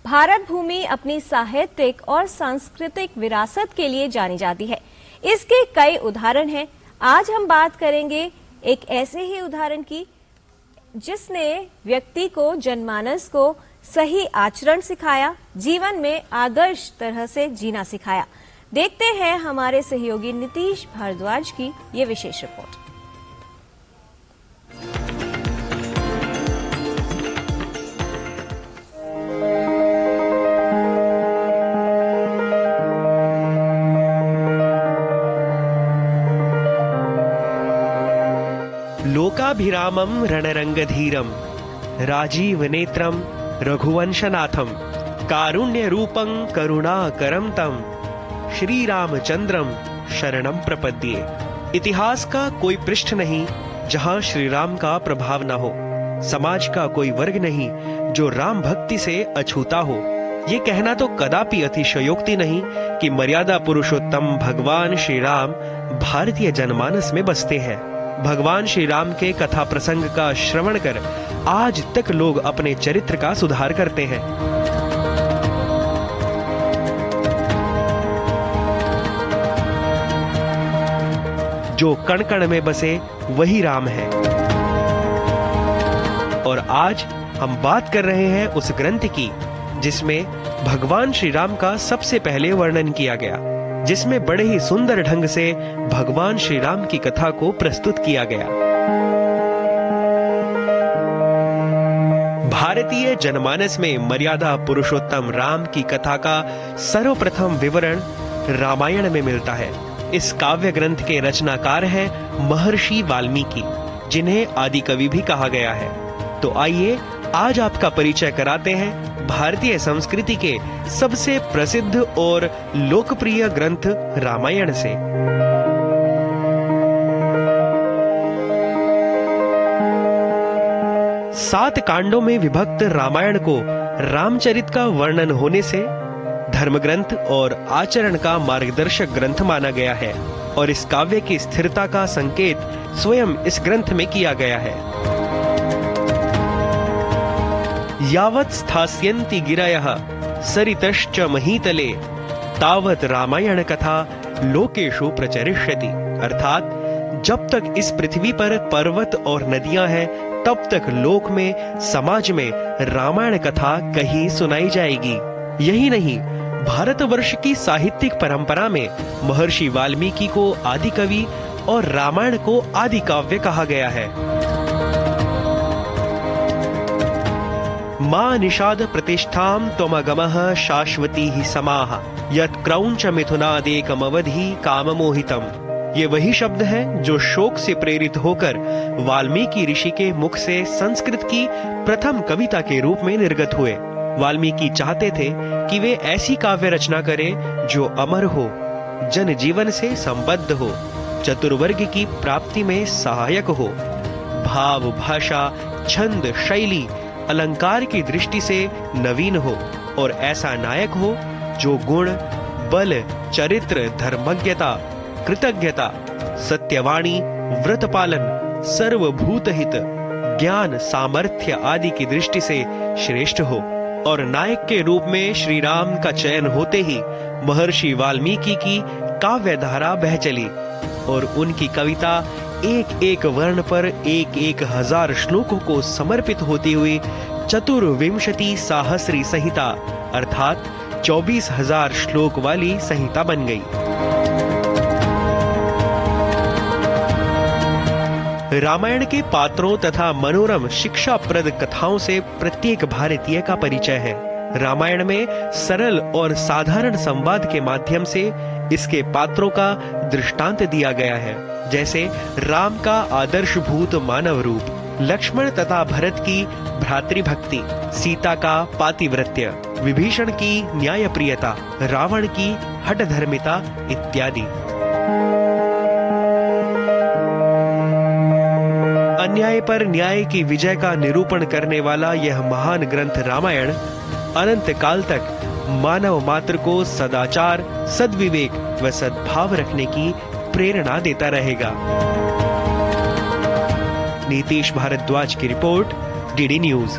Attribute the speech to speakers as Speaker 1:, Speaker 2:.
Speaker 1: भारत भूमि अपनी साहित्यिक और सांस्कृतिक विरासत के लिए जानी जाती है। इसके कई उदाहरण हैं। आज हम बात करेंगे एक ऐसे ही उदाहरण की जिसने व्यक्ति को, जनमानस को सही आचरण सिखाया, जीवन में आदर्श तरह से जीना सिखाया। देखते हैं हमारे सहयोगी नीतीश भारद्वाज की ये विशेष रिपोर्ट।
Speaker 2: लोकाभिरामं रणरंगधीरं राजीवनेत्रं रघुवंशनाथं कारुण्यरूपं करुणाकरं तं श्रीरामचंद्रम शरणं प्रपद्ये। इतिहास का कोई पृष्ठ नहीं जहां श्री राम का प्रभाव न हो, समाज का कोई वर्ग नहीं जो राम भक्ति से अछूता हो। ये कहना तो कदापि अतिशयोक्ति नहीं कि मर्यादा पुरुषोत्तम भगवान श्री राम भारतीय जनमानस में बसते हैं। भगवान श्री राम के कथा प्रसंग का श्रवण कर आज तक लोग अपने चरित्र का सुधार करते हैं। जो कण कण में बसे वही राम है। और आज हम बात कर रहे हैं उस ग्रंथ की जिसमें भगवान श्री राम का सबसे पहले वर्णन किया गया, जिसमें बड़े ही सुंदर ढंग से भगवान श्री राम की कथा को प्रस्तुत किया गया। भारतीय जनमानस में मर्यादा पुरुषोत्तम राम की कथा का सर्वप्रथम विवरण रामायण में मिलता है। इस काव्य ग्रंथ के रचनाकार हैं महर्षि वाल्मीकि, जिन्हें आदि कवि भी कहा गया है। तो आइए आज आपका परिचय कराते हैं भारतीय संस्कृति के सबसे प्रसिद्ध और लोकप्रिय ग्रंथ रामायण से। सात कांडों में विभक्त रामायण को रामचरित का वर्णन होने से धर्म ग्रंथ और आचरण का मार्गदर्शक ग्रंथ माना गया है और इस काव्य की स्थिरता का संकेत स्वयं इस ग्रंथ में किया गया है। यावत् स्थास्यन्ति गिरयः सरितश्च महीतले तावत् रामायण कथा लोकेषु प्रचरिष्यति। अर्थात जब तक इस पृथ्वी पर पर्वत और नदियां हैं तब तक लोक में, समाज में रामायण कथा कहीं सुनाई जाएगी। यही नहीं, भारतवर्ष की साहित्यिक परंपरा में महर्षि वाल्मीकि को आदि कवि और रामायण को आदि काव्य कहा गया है। मां निषाद प्रतिष्ठां त्वमगमः शाश्वती ही समाः यत् क्रौंच मिथुनादेकमवधि काममोहितम्। ये वही शब्द हैं जो शोक से प्रेरित होकर वाल्मीकि ऋषि के मुख से संस्कृत की प्रथम कविता के रूप में निर्गत हुए। वाल्मीकि चाहते थे कि वे ऐसी काव्य रचना करें जो अमर हो, जन जीवन से संबद्ध हो, चतुर्वर्ग की प्राप्ति में सहायक हो, भाव, भाषा, छंद, शैली, अलंकार की दृष्टि से नवीन हो और ऐसा नायक हो जो गुण, बल, चरित्र, धर्मज्ञता, कृतज्ञता, सत्यवाणी, व्रत पालन, सर्वभूत हित, ज्ञान, सामर्थ्य आदि की दृष्टि से श्रेष्ठ हो। और नायक के रूप में श्री राम का चयन होते ही महर्षि वाल्मीकि की काव्य धारा बह चली और उनकी कविता एक एक वर्ण पर एक एक हजार श्लोकों को समर्पित होती हुई चतुर्विंशति साहस्री संहिता अर्थात 24,000 श्लोक वाली संहिता बन गई। रामायण के पात्रों तथा मनोरम शिक्षाप्रद कथाओं से प्रत्येक भारतीय का परिचय है। रामायण में सरल और साधारण संवाद के माध्यम से इसके पात्रों का दृष्टांत दिया गया है, जैसे राम का आदर्शभूत मानव रूप, लक्ष्मण तथा भरत की भ्रातृभक्ति, सीता का पातिव्रत्य, विभीषण की न्यायप्रियता, रावण की हठधर्मिता इत्यादि। अन्याय पर न्याय की विजय का निरूपण करने वाला यह महान ग्रंथ रामायण अनंत काल तक मानव मात्र को सदाचार, सद्विवेक व सद्भाव रखने की प्रेरणा देता रहेगा। नीतीश भारद्वाज की रिपोर्ट, डीडी न्यूज।